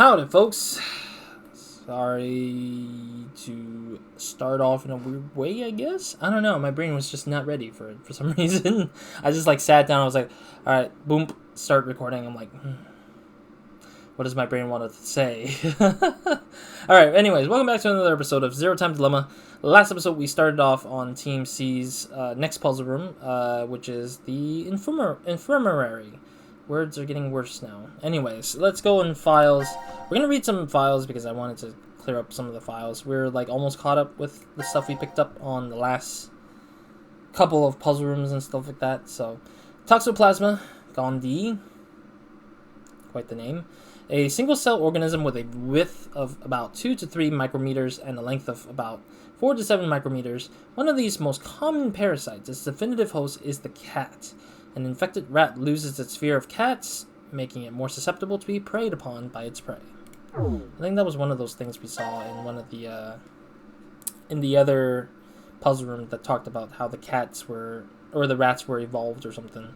Howdy, folks. Sorry to start off in a weird way, I guess. I don't know. My brain was just not ready for it for some reason. I just sat down. I was like, all right, boom, start recording. I'm like, what does my brain want to say? All right. Anyways, welcome back to another episode of Zero Time Dilemma. Last episode, we started off on Team C's next puzzle room, which is the Infirmary. Words are getting worse now. Anyways, let's go in files. We're going to read some files because I wanted to clear up some of the files. We're almost caught up with the stuff we picked up on the last couple of puzzle rooms and stuff like that. So, Toxoplasma gondii, quite the name. A single-cell organism with a width of about 2 to 3 micrometers and a length of about 4 to 7 micrometers. One of these most common parasites, its definitive host is the cat. An infected rat loses its fear of cats, making it more susceptible to be preyed upon by its prey. I think that was one of those things we saw in one of the in the other puzzle room that talked about how the cats were, or the rats were evolved or something.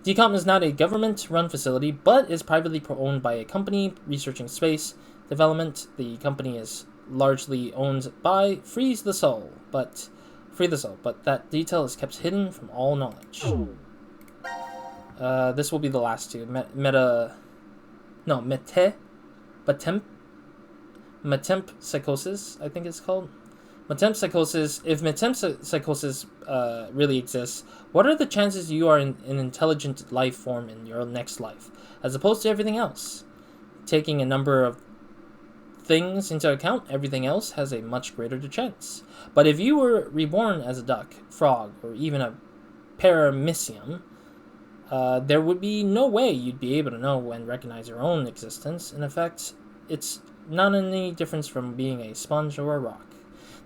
DCOM is not a government-run facility, but is privately owned by a company researching space development. The company is largely owned by Free the Soul, but that detail is kept hidden from all knowledge. This will be the last two. Metempsychosis, I think it's called. Metempsychosis. If metempsychosis really exists, what are the chances you are an intelligent life form in your next life, as opposed to everything else? Taking a number of things into account, everything else has a much greater chance. But if you were reborn as a duck, frog, or even a paramecium, there would be no way you'd be able to know and recognize your own existence. In effect, it's not any difference from being a sponge or a rock.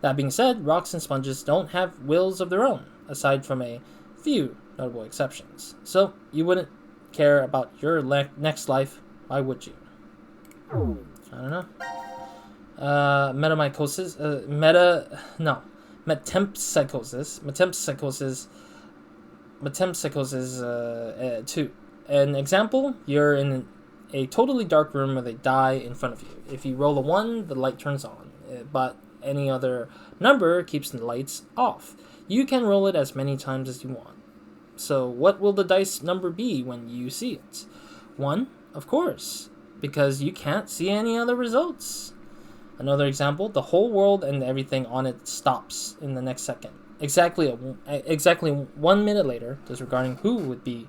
That being said, rocks and sponges don't have wills of their own, aside from a few notable exceptions. So, you wouldn't care about your next life, why would you? I don't know. Metempsychosis 2. An example, you're in a totally dark room with a die in front of you. If you roll a 1, the light turns on, but any other number keeps the lights off. You can roll it as many times as you want. So what will the dice number be when you see it? 1, of course, because you can't see any other results. Another example, the whole world and everything on it stops in the next second. Exactly 1 minute later, disregarding who would be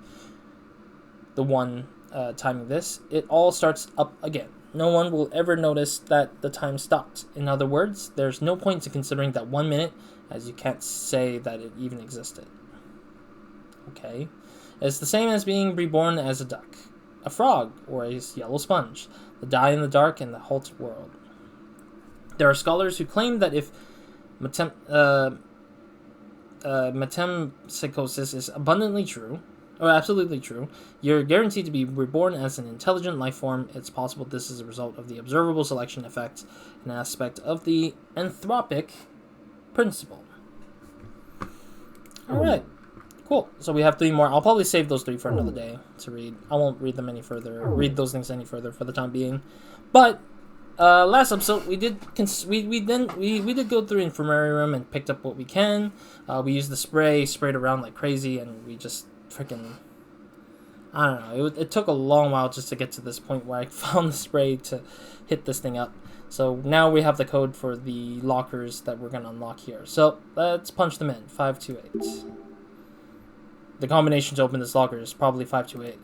the one timing this, it all starts up again. No one will ever notice that the time stopped. In other words, there's no point to considering that 1 minute, as you can't say that it even existed. Okay? It's the same as being reborn as a duck, a frog, or a yellow sponge, the die in the dark in the halt world. There are scholars who claim that if metempsychosis is abundantly true, or absolutely true, you're guaranteed to be reborn as an intelligent life form. It's possible this is a result of the observable selection effect, an aspect of the anthropic principle. Alright, cool. So we have 3 more. I'll probably save those 3 for another day to read. I won't read them any further, read those things any further for the time being. But last episode we did go through Infirmary room and picked up what we can. We used the sprayed around like crazy, and we just freaking, I don't know. It took a long while just to get to this point where I found the spray to hit this thing up. So now we have the code for the lockers that we're gonna unlock here. So let's punch them in. 528. The combination to open this locker is probably 528.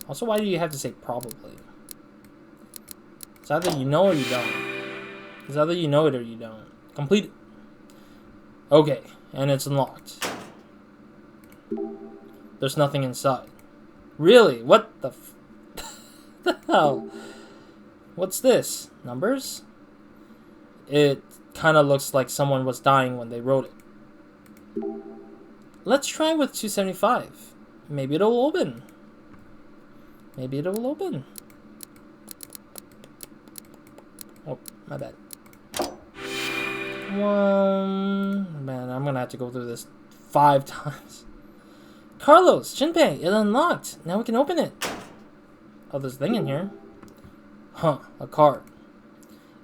Also, why do you have to say probably? It's either you know or you don't. It's either you know it or you don't. Complete it. Okay, and it's unlocked. There's nothing inside. Really? What the the hell? What's this? Numbers? It kind of looks like someone was dying when they wrote it. Let's try with 275. Maybe it'll open. Maybe it'll open. Oh, my bad. Man, I'm gonna have to go through this 5 times. Carlos, Jinpei, it unlocked. Now we can open it. Oh, there's a thing in here. Huh, a card.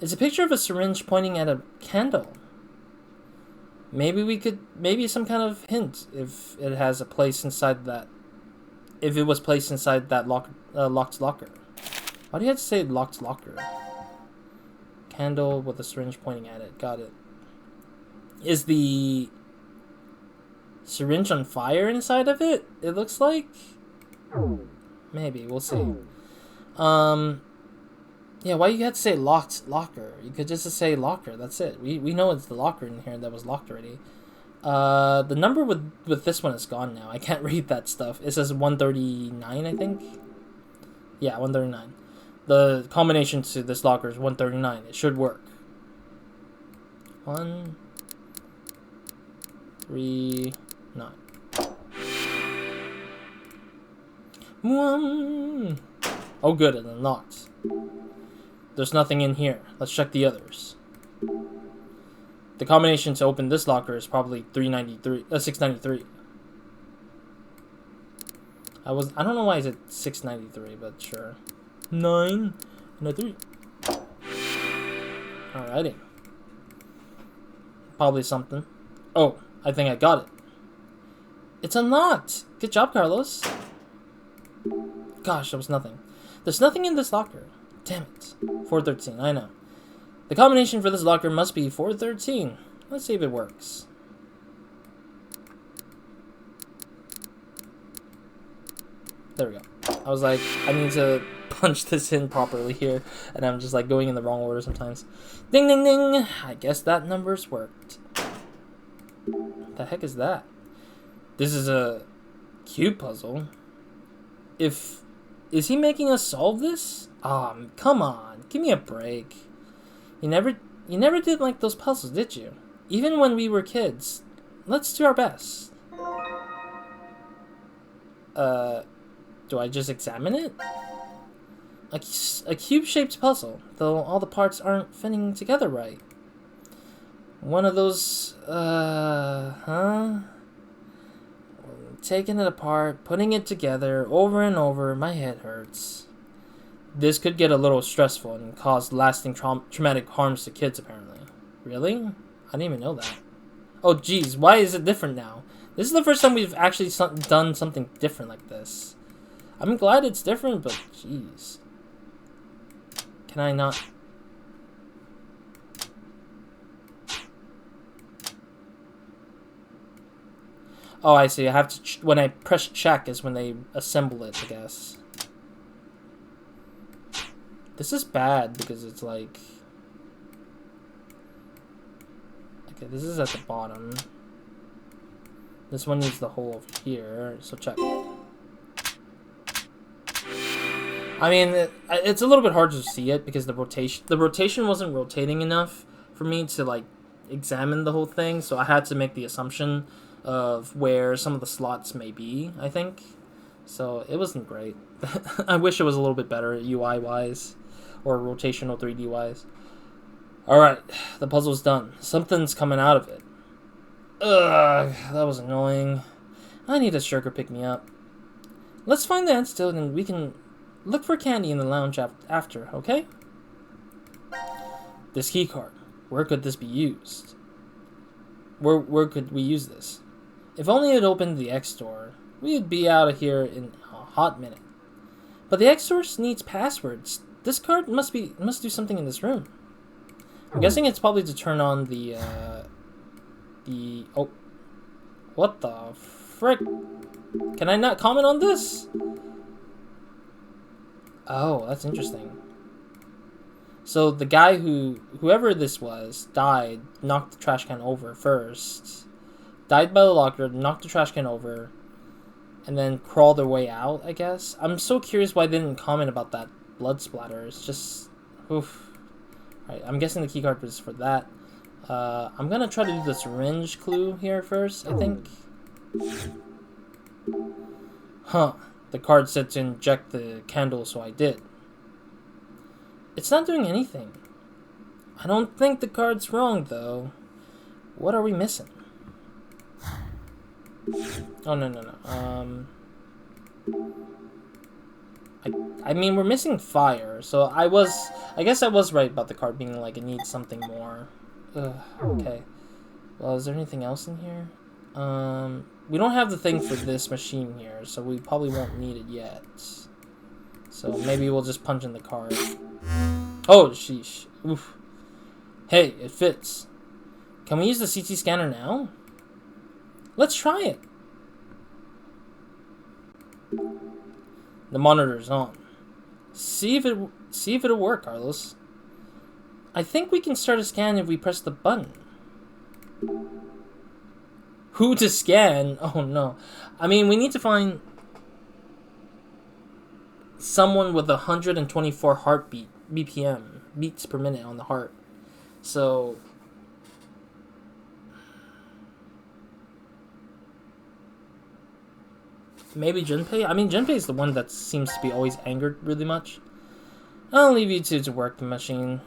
It's a picture of a syringe pointing at a candle. Maybe some kind of hint if it has a place inside that. If it was placed inside that locked locker. Why do you have to say locked locker? Candle with a syringe pointing at it. Got it. Is the syringe on fire inside of it? It looks like. Maybe we'll see. Yeah, why you have to say locked locker? You could just say locker. That's it. We know it's the locker in here that was locked already. The number with this one is gone now. I can't read that stuff. It says 139, I think. Yeah, 139. The combination to this locker is 139. It should work. 139. Oh, good, it unlocked. There's nothing in here. Let's check the others. The combination to open this locker is probably 693. I don't know why it's at 693, but sure. 9 and a 3. Alrighty. Probably something. Oh, I think I got it. It's unlocked. Good job, Carlos. Gosh, that was nothing. There's nothing in this locker. Damn it. 413, I know. The combination for this locker must be 413. Let's see if it works. There we go. I was like, I need to punch this in properly here, and I'm just like going in the wrong order sometimes. Ding, ding, ding. I guess that number's worked. What the heck is that? This is a cube puzzle. Is he making us solve this? Come on, give me a break. You never did like those puzzles, did you? Even when we were kids. Let's do our best. Do I just examine it? A cube-shaped puzzle, though all the parts aren't fitting together right. One of those, taking it apart, putting it together over and over, my head hurts. This could get a little stressful and cause lasting traumatic harms to kids, apparently. Really? I didn't even know that. Oh, geez, why is it different now? This is the first time we've actually done something different like this. I'm glad it's different, but jeez. Can I not? Oh, I see. I have to. When I press check is when they assemble it, I guess. This is bad because it's like. Okay, this is at the bottom. This one needs the hole over here, so check. I mean, it's a little bit hard to see it because the rotation wasn't rotating enough for me to like examine the whole thing, so I had to make the assumption of where some of the slots may be, I think. So it wasn't great. I wish it was a little bit better UI wise or rotational 3D wise. Alright, the puzzle's done. Something's coming out of it. Ugh, that was annoying. I need a sugar pick me up. Let's find the antidote and we can look for candy in the lounge after, okay? This key card. Where could this be used? Where could we use this? If only it opened the X door, we'd be out of here in a hot minute. But the X door needs passwords. This card must do something in this room. I'm guessing it's probably to turn on the oh, what the frick? Can I not comment on this? Oh, that's interesting. So the guy whoever this was, died, knocked the trash can over first, died by the locker, knocked the trash can over, and then crawled their way out, I guess. I'm so curious why they didn't comment about that blood splatter. It's just, oof. Alright, I'm guessing the keycard was for that. I'm gonna try to do the syringe clue here first, I think. Huh. The card said to inject the candle, so I did. It's not doing anything. I don't think the card's wrong, though. What are we missing? Oh, no. I mean, we're missing fire, so I guess I was right about the card being like, it needs something more. Ugh, okay. Well, is there anything else in here? We don't have the thing for this machine here, so we probably won't need it yet. So maybe we'll just punch in the card. Oh, sheesh. Oof. Hey, it fits. Can we use the CT scanner now? Let's try it. The monitor's on. See if it'll work, Carlos. I think we can start a scan if we press the button. Who to scan? Oh no. I mean, we need to find someone with 124 heartbeat BPM, beats per minute on the heart. So maybe Junpei? I mean, Junpei is the one that seems to be always angered really much. I'll leave you two to work the machine.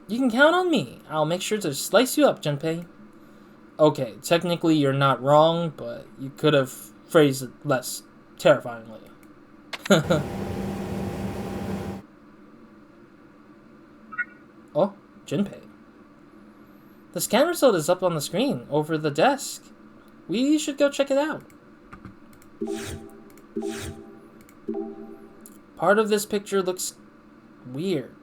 You can count on me. I'll make sure to slice you up, Junpei. Okay, technically you're not wrong, but you could have phrased it less terrifyingly. Oh, Junpei. The scan result is up on the screen, over the desk. We should go check it out. Part of this picture looks weird.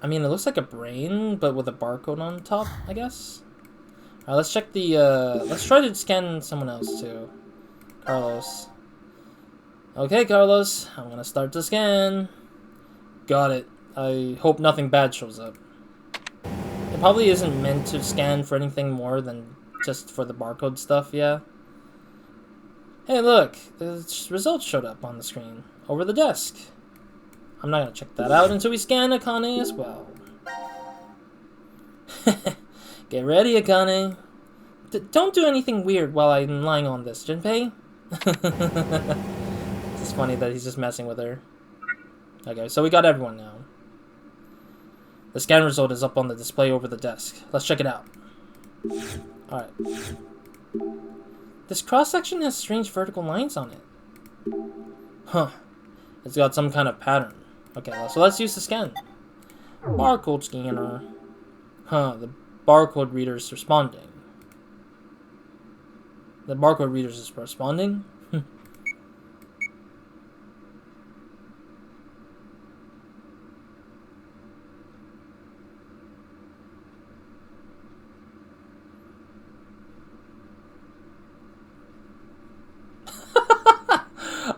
I mean, it looks like a brain, but with a barcode on top, I guess. Alright, let's check the, let's try to scan someone else, too. Carlos. Okay, Carlos, I'm gonna start the scan. Got it. I hope nothing bad shows up. It probably isn't meant to scan for anything more than just for the barcode stuff, yeah? Hey, look, the results showed up on the screen, over the desk. I'm not gonna check that out until we scan Akane as well. Get ready, Akane. Don't do anything weird while I'm lying on this, Junpei. It's funny that he's just messing with her. Okay, so we got everyone now. The scan result is up on the display over the desk. Let's check it out. Alright. This cross-section has strange vertical lines on it. Huh. It's got some kind of pattern. Okay, so let's use the scan. Barcode scanner. Huh, the barcode reader is responding. The barcode reader is responding?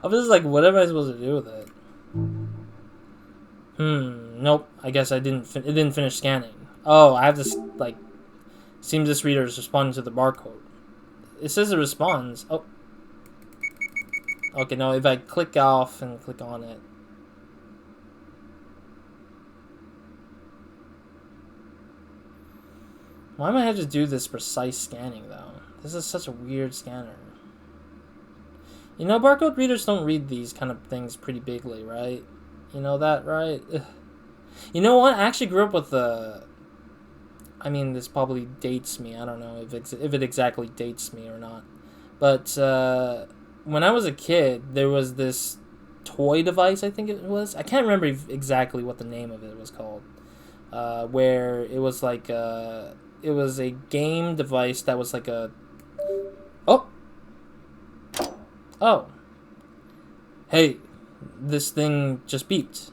I was just like, what am I supposed to do with it? Nope. I guess it didn't finish scanning. Oh, I have this, like, seems this reader is responding to the barcode. It says it responds. Oh. Okay, no, if I click off and click on it. Why am I have to do this precise scanning, though? This is such a weird scanner. You know, barcode readers don't read these kind of things pretty bigly, right? You know that, right? Ugh. You know what? I actually grew up with the... I mean, this probably dates me. I don't know if it exactly dates me or not. But when I was a kid, there was this toy device, I think it was. I can't remember exactly what the name of it was called. Where it was like... it was a game device that was like a... Oh! Oh. Hey, this thing just beeped.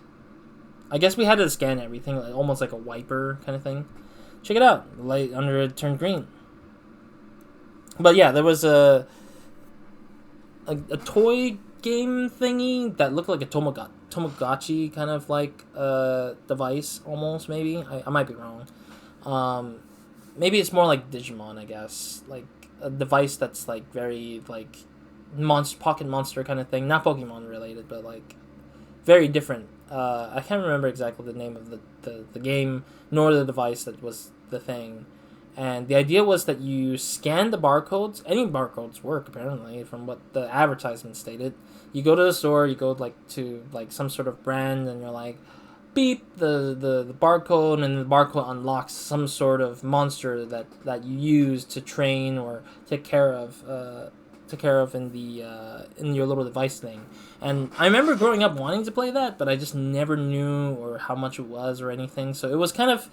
I guess we had to scan everything, like, almost like a wiper kind of thing. Check it out. The light under it turned green. But yeah, there was a toy game thingy that looked like a Tamagotchi kind of like device, almost, maybe. I might be wrong. Maybe it's more like Digimon, I guess. Like a device that's like very like pocket monster kind of thing. Not Pokemon related, but like very different. I can't remember exactly the name of the game, nor the device that was the thing. And the idea was that you scan the barcodes. Any barcodes work, apparently, from what the advertisement stated. You go to the store, you go like to like some sort of brand, and you're like, beep the barcode, and the barcode unlocks some sort of monster that you use to train or take care of in the in your little device thing. And I remember growing up wanting to play that, but I just never knew or how much it was or anything. So it was kind of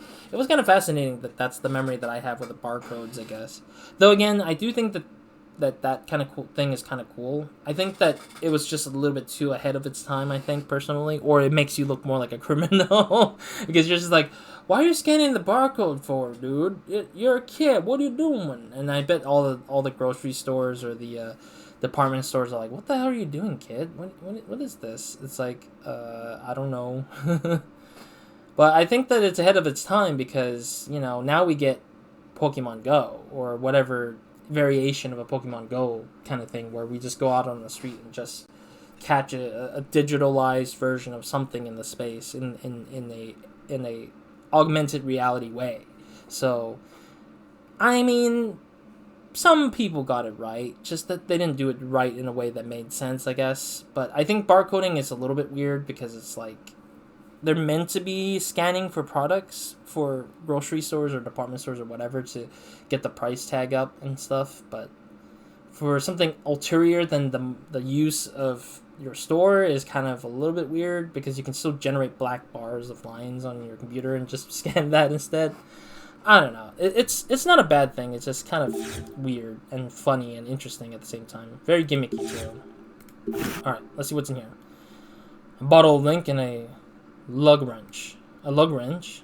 fascinating that that's the memory that I have with the barcodes, I guess. Though again, I do think that kind of cool thing is kind of cool. I think that it was just a little bit too ahead of its time, I think, personally. Or it makes you look more like a criminal. Because you're just like, why are you scanning the barcode for, dude? You're a kid. What are you doing? And I bet all the grocery stores or the department stores are like, what the hell are you doing, kid? What is this? It's like, I don't know. But I think that it's ahead of its time because, now we get Pokemon Go or whatever variation of a Pokemon Go kind of thing where we just go out on the street and just catch a digitalized version of something in the space in a augmented reality way. So, I mean, some people got it right, just that they didn't do it right in a way that made sense, I guess. But I think barcoding is a little bit weird because it's like they're meant to be scanning for products for grocery stores or department stores or whatever to get the price tag up and stuff, but for something ulterior than the use of your store is kind of a little bit weird because you can still generate black bars of lines on your computer and just scan that instead. I don't know. It's not a bad thing. It's just kind of weird and funny and interesting at the same time. Very gimmicky too. Alright, let's see what's in here. A bottle of Link and a lug wrench. A lug wrench?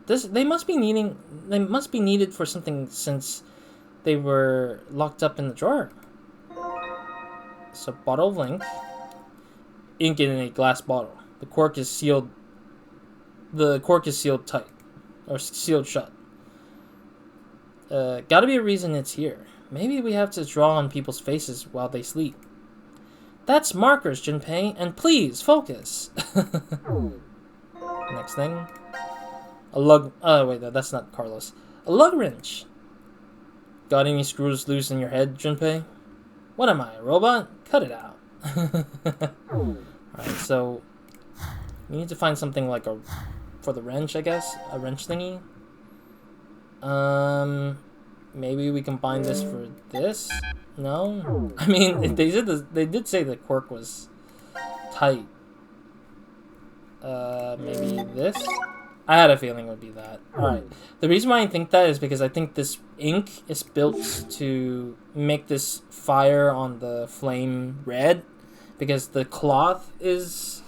They must be needed for something since they were locked up in the drawer. So bottle of Link. Ink in a glass bottle. The cork is sealed tight. Or sealed shut. Gotta be a reason it's here. Maybe we have to draw on people's faces while they sleep. That's markers, Junpei, and please, focus. Next thing. A lug... Oh, wait, that's not Carlos. A lug wrench. Got any screws loose in your head, Junpei? What am I, a robot? Cut it out. Alright, so... we need to find something like a... for the wrench, I guess? A wrench thingy? Maybe we combine this for this? No? I mean, they did say the cork was tight. Maybe this? I had a feeling it would be that. Alright. The reason why I think that is because I think this ink is built to make this fire on the flame red. Because the cloth is...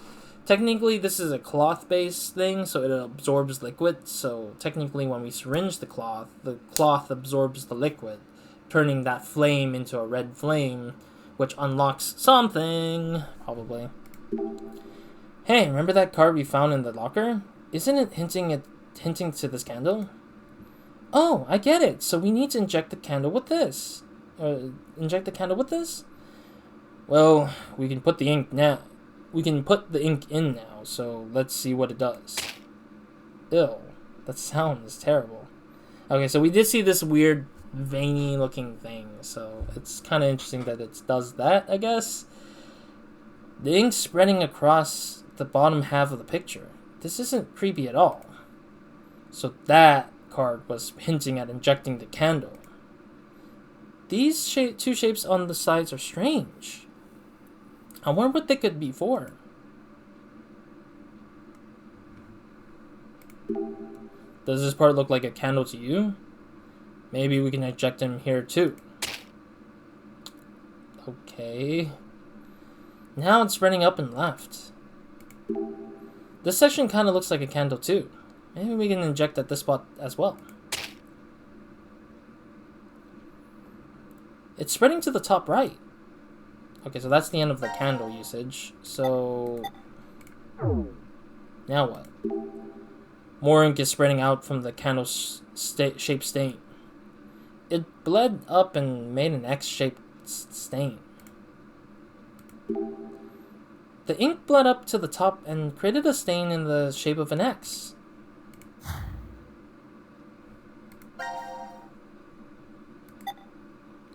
technically, this is a cloth-based thing, so it absorbs liquid. So, technically, when we syringe the cloth absorbs the liquid, turning that flame into a red flame, which unlocks something, probably. Hey, remember that card we found in the locker? Isn't it hinting to this candle? Oh, I get it. So we need to inject the candle with this. Well, we can put the ink now. We can put the ink in now, so let's see what it does. Ew, that sound is terrible. Okay, so we did see this weird veiny looking thing, so it's kind of interesting that it does that, I guess. The ink spreading across the bottom half of the picture. This isn't creepy at all. So that card was hinting at injecting the candle. These two shapes on the sides are strange. I wonder what they could be for. Does this part look like a candle to you? Maybe we can inject him here too. Okay. Now it's spreading up and left. This section kind of looks like a candle too. Maybe we can inject at this spot as well. It's spreading to the top right. Okay, so that's the end of the candle usage. So... now what? More ink is spreading out from the candle shape stain. It bled up and made an X-shaped stain. The ink bled up to the top and created a stain in the shape of an X.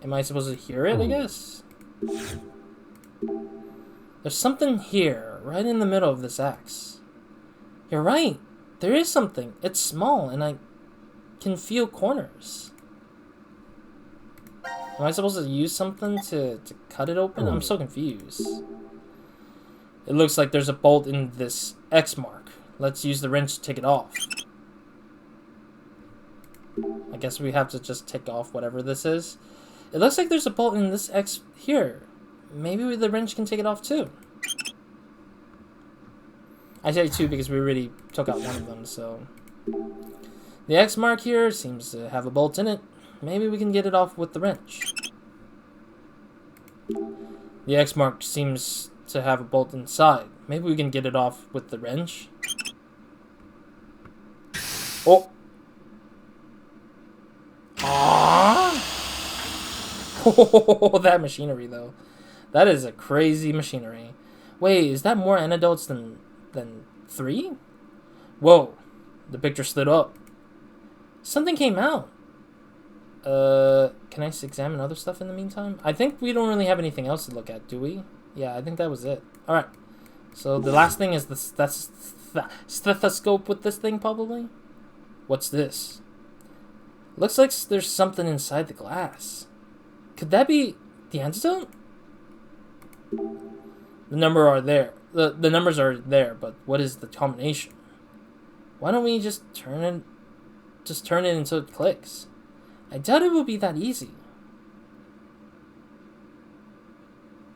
Am I supposed to hear it, I guess? There's something here, right in the middle of this X. You're right. There is something. It's small, and I can feel corners. Am I supposed to use something to cut it open? I'm so confused. It looks like there's a bolt in this X mark. Let's use the wrench to take it off. I guess we have to just take off whatever this is. It looks like there's a bolt in this X here. Maybe the wrench can take it off too. I say two because we already took out one of them, so... The X mark here seems to have a bolt in it. Maybe we can get it off with the wrench. The X mark seems to have a bolt inside. Maybe we can get it off with the wrench. Oh! Ah! Oh, that machinery though. That is a crazy machinery. Wait, is that more antidotes than 3? Whoa, the picture slid up. Something came out. Can I examine other stuff in the meantime? I think we don't really have anything else to look at, do we? Yeah, I think that was it. Alright. So the last thing is the stethoscope with this thing, probably? What's this? Looks like there's something inside the glass. Could that be the antidote? The numbers are there, but what is the combination? Why don't we just turn it until it clicks? I doubt it will be that easy.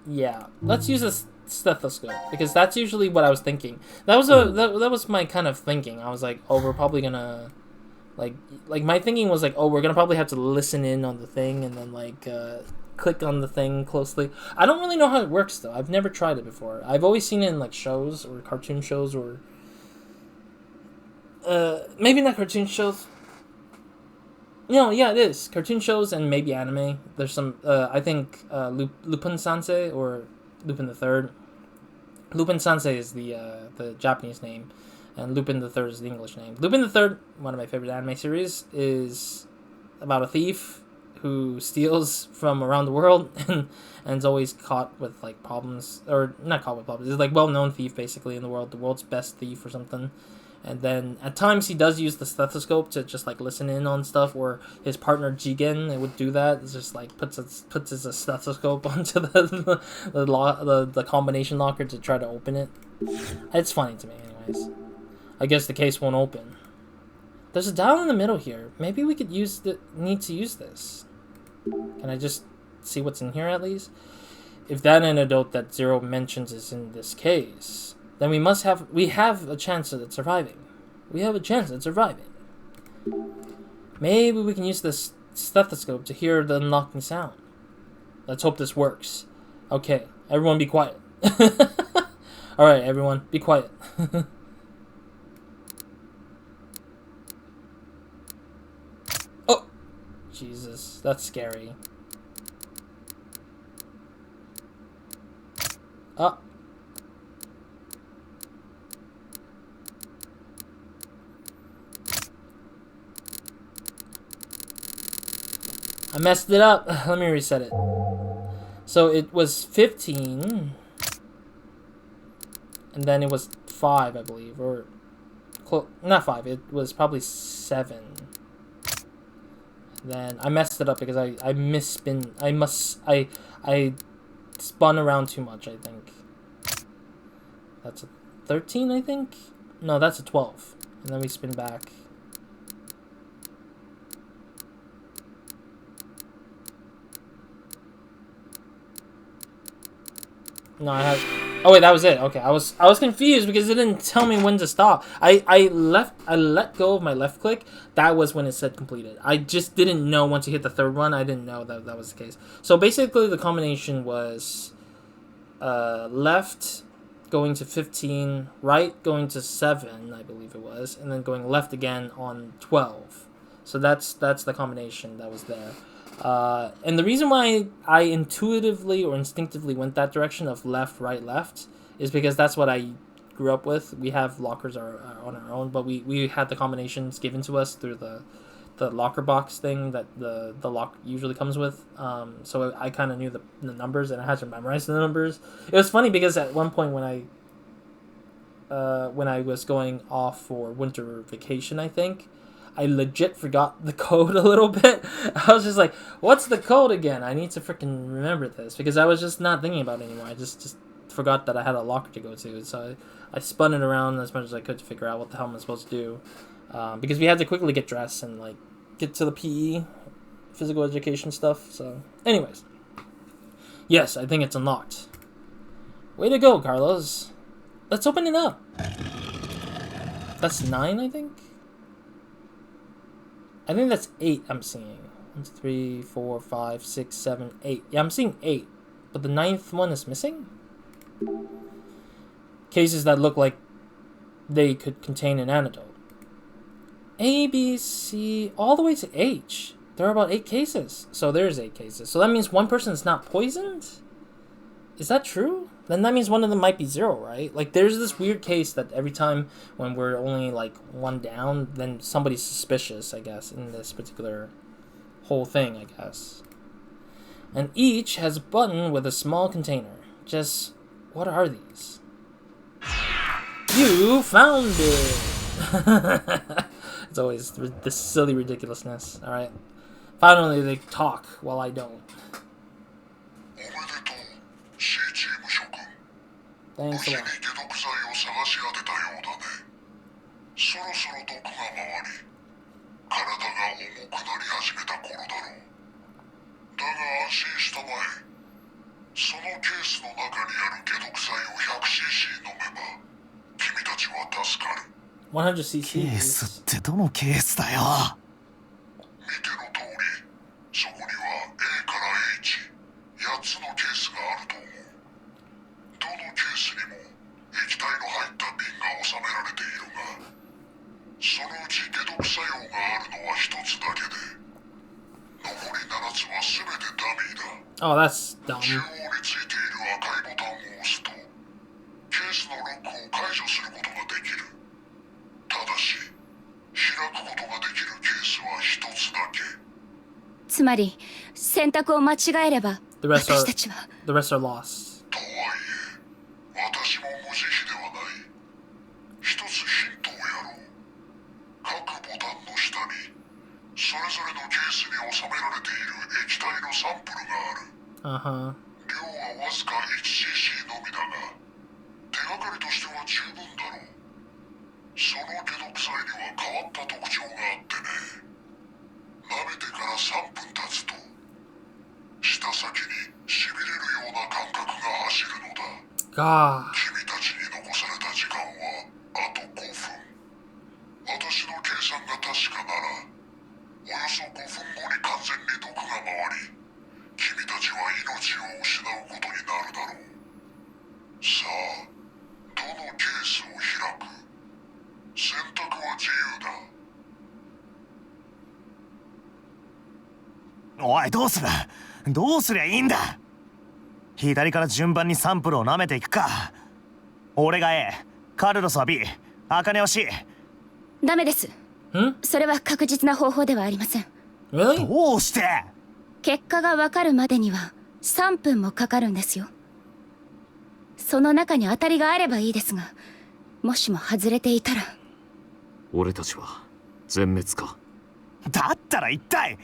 Yeah, let's use a stethoscope because that's usually what I was thinking. That was my kind of thinking. I was like, oh, we're probably gonna like my thinking was like, oh, we're gonna probably have to listen in on the thing and then like click on the thing closely. I don't really know how it works though. I've never tried it before. I've always seen it in like shows or cartoon shows or maybe not cartoon shows. No, yeah, it is. Cartoon shows and maybe anime. There's some, I think, Lupin Sansei or Lupin the Third. Lupin Sansei is the Japanese name, and Lupin the Third is the English name. Lupin the Third, one of my favorite anime series, is about a thief who steals from around the world and is always caught with, like, problems. Or, not caught with problems. He's, like, well-known thief, basically, in the world. The world's best thief or something. And then at times he does use the stethoscope to just like listen in on stuff, or his partner Jigen would do that. It's just like puts his stethoscope onto the combination locker to try to open it. It's funny to me, anyways. I guess the case won't open. There's a dial in the middle here. Maybe we could need to use this. Can I just see what's in here at least? If that antidote that Zero mentions is in this case, then we have a chance at surviving. We have a chance at surviving. Maybe we can use this stethoscope to hear the unlocking sound. Let's hope this works. Okay, everyone be quiet. Alright, everyone, be quiet. Oh! Jesus, that's scary. Ah. I messed it up. Let me reset it. So it was 15. And then it was 5, I believe. Or, not 5. It was probably 7. Then I messed it up because I misspin. I spun around too much, I think. That's a 13, I think? No, that's a 12. And then we spin back. No, I have. Oh wait, that was it. Okay, I was confused because it didn't tell me when to stop. I let go of my left click. That was when it said completed. I just didn't know once you hit the third one. I didn't know that was the case. So basically, the combination was left going to 15, right going to 7, I believe it was, and then going left again on 12. So that's the combination that was there. And the reason why I intuitively or instinctively went that direction of left, right, left is because that's what I grew up with. We have lockers on our own, but we had the combinations given to us through the locker box thing that the lock usually comes with. So I kind of knew the numbers and I had to memorize the numbers. It was funny because at one point when when I was going off for winter vacation, I think. I legit forgot the code a little bit. I was just like, what's the code again? I need to freaking remember this, because I was just not thinking about it anymore. I just forgot that I had a locker to go to. So I spun it around as much as I could to figure out what the hell I'm supposed to do. Because we had to quickly get dressed and like get to the PE, physical education stuff. So anyways. Yes, I think it's unlocked. Way to go, Carlos. Let's open it up. That's 9, I think? I think that's 8 I'm seeing. 1, 2, 3, 4, 5, 6, 7, 8. Yeah, I'm seeing 8. But the 9th one is missing? Cases that look like they could contain an antidote. A, B, C, all the way to H. There are about 8 cases. So there's 8 cases. So that means one person is not poisoned? Is that true? Then that means one of them might be 0, right? Like, there's this weird case that every time when we're only, like, 1 down, then somebody's suspicious, I guess, in this particular whole thing, I guess. And each has a button with a small container. Just, what are these? You found it! It's always this silly ridiculousness, alright? Finally, they talk while I don't. Thanks a lot. $100cc. ケースってどのケースだよ。見ての通り、そこには A から H8 つのケースがあると思う。どのケースにも液体の入った瓶が収められているが、そのうち解毒作用があるのは1つだけで、残り7つは全てダミーだ。Oh, that's dumb. 中央についている赤いボタンを押すと、ケースのロックを解除することができる。ただし、開くことができるケースは1つだけ。つまり、選択を間違えれば、私たちは。The rest are lost. とはいえ、私も無慈悲ではない。一つヒントをやろう。各ボタンの下に、それぞれのケースに収められている液体のサンプルがある。量はわずか 1cc のみだが、手がかりとしては十分だろう。その解毒剤には変わった特徴があってね。舐めてから3分経つと、舌先にしびれるような感覚が走るのだ。君たちに残された時間はあと5分。私の計算が確かなら、およそ5分後に完全に毒が回り、君たちは命を失うことになるだろう。さあ、どのケースを開く？選択は自由だ。おい、どうする？どうすりゃいいんだ？左から順番にサンプルを舐めていくか。俺が A、カルロスは B、茜は C。ダメです。それは確実な方法ではありません。どうして？結果がわかるまでには3分もかかるんですよ。その中に当たりがあればいいですが、もしも外れていたら。俺たちは全滅か。だったら一体。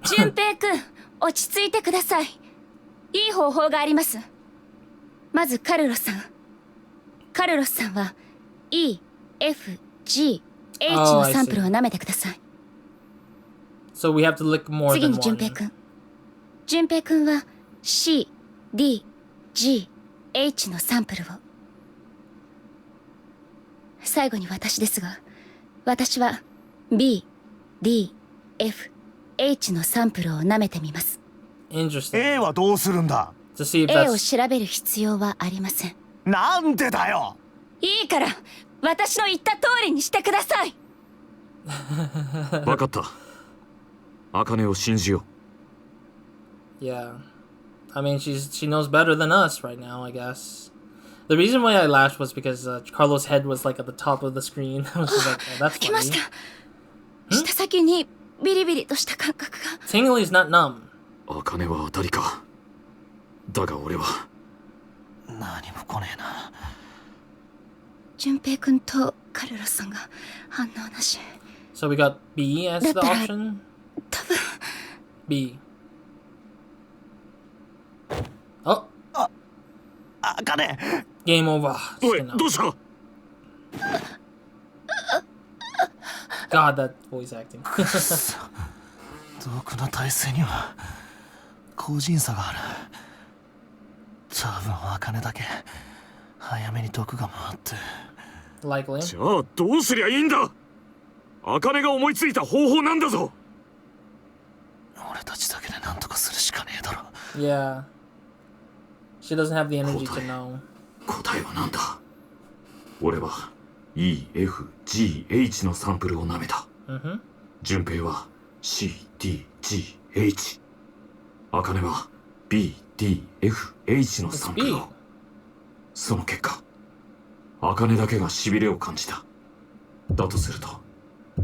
純平くん、落ち着いてください。いい方法があります。まずカルロスさん。カルロスさんは E、F、G、H のサンプルを舐めてください。So we have to lick more than one. 次に純平くん。純平くんは C、D、G、H のサンプルを。最後に私ですが、私は B、D、F、H のサンプルを舐めてみます。A はどうするんだ？ A を調べる必要はありません。なんでだよ。いいから私の言った通りにしてください。分かった。茜を信じよう。Yeah. I mean, she knows better than us right now, I guess. The reason why I laughed was because Carlos' head was like at the top of the screen. I was just like, oh, that's funny. 舌先にビリビリとした感覚が。Tingly is not numb. 茜は当たりか。だが俺は。何も来ねえな。順平くんとカルロスさんが反応なし。 So we got B as the option? 多分 B. Oh, あかね game over. おいどうした God, that voice acting. 毒の体勢には個人差がある。多分あかねだけ早めに毒が回って。 Likely. じゃあどうすりゃいいんだ。茜が思いついた方法なんだぞ。俺たちだけで何とかするしかねえだろ。 Yeah. She doesn't have the energy to know. 答えはなんだ。俺は EFGH のサンプルを舐めた。順平は CDGH。茜は BDFH のサンプルを。その結果、茜だけがしびれを感じた。だとすると、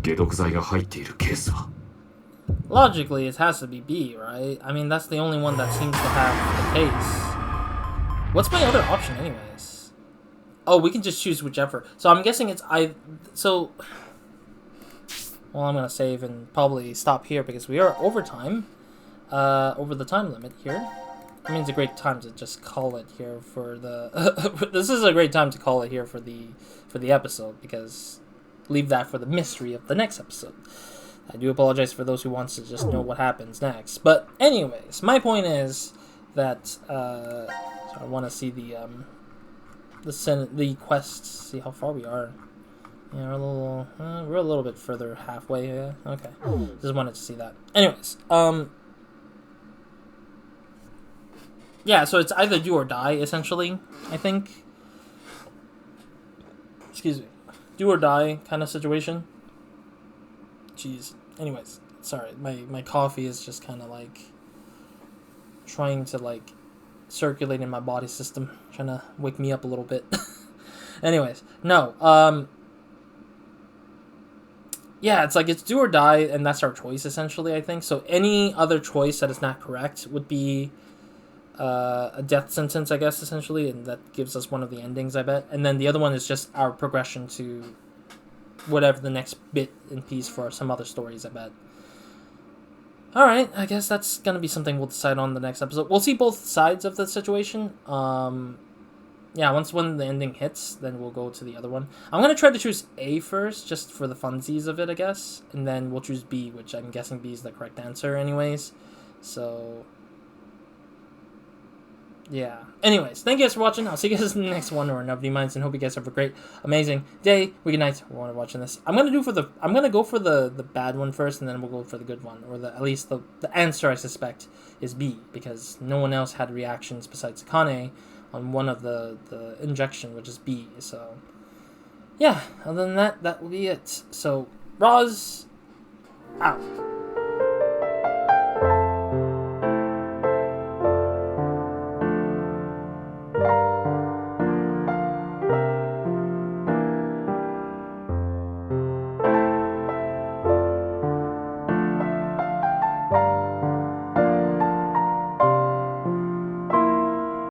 解毒剤が入っているケースは。Logically, it has to be B, right? I mean, that's the only one that seems to have the case. What's my other option, anyways? Oh, we can just choose whichever. So I'm guessing it's I. So, well, I'm gonna save and probably stop here because we are over time, over the time limit here. I mean, it's a great time to just call it here for the. This is a great time to call it here for the episode because leave that for the mystery of the next episode. I do apologize for those who want to just know what happens next. But anyways, my point is that so I want to see the quests, see how far we are. Yeah, we're a little bit further halfway. Yeah, okay. Just wanted to see that. Anyways, yeah, so it's either do or die essentially, I think. Excuse me. Do or die kind of situation. Jeez. Anyways, sorry, my coffee is just kind of like trying to like circulate in my body system, trying to wake me up a little bit. Anyways, no, yeah, it's like it's do or die, and that's our choice essentially, I think. So any other choice that is not correct would be a death sentence, I guess, essentially, and that gives us one of the endings, I bet. And then the other one is just our progression to whatever the next bit and piece for some other stories, I bet. Alright, I guess that's gonna be something we'll decide on the next episode. We'll see both sides of the situation. Yeah, when the ending hits, then we'll go to the other one. I'm gonna try to choose A first, just for the funsies of it, I guess. And then we'll choose B, which I'm guessing B is the correct answer anyways. So yeah. Anyways, thank you guys for watching. I'll see you guys in the next one or another minds, and hope you guys have a great, amazing day, week, and night while watching this. I'm gonna go for the bad one first, and then we'll go for the good one, or at least the answer I suspect is B, because no one else had reactions besides Akane on one of the injection, which is B. So yeah. Other than that, that will be it. So Roz out.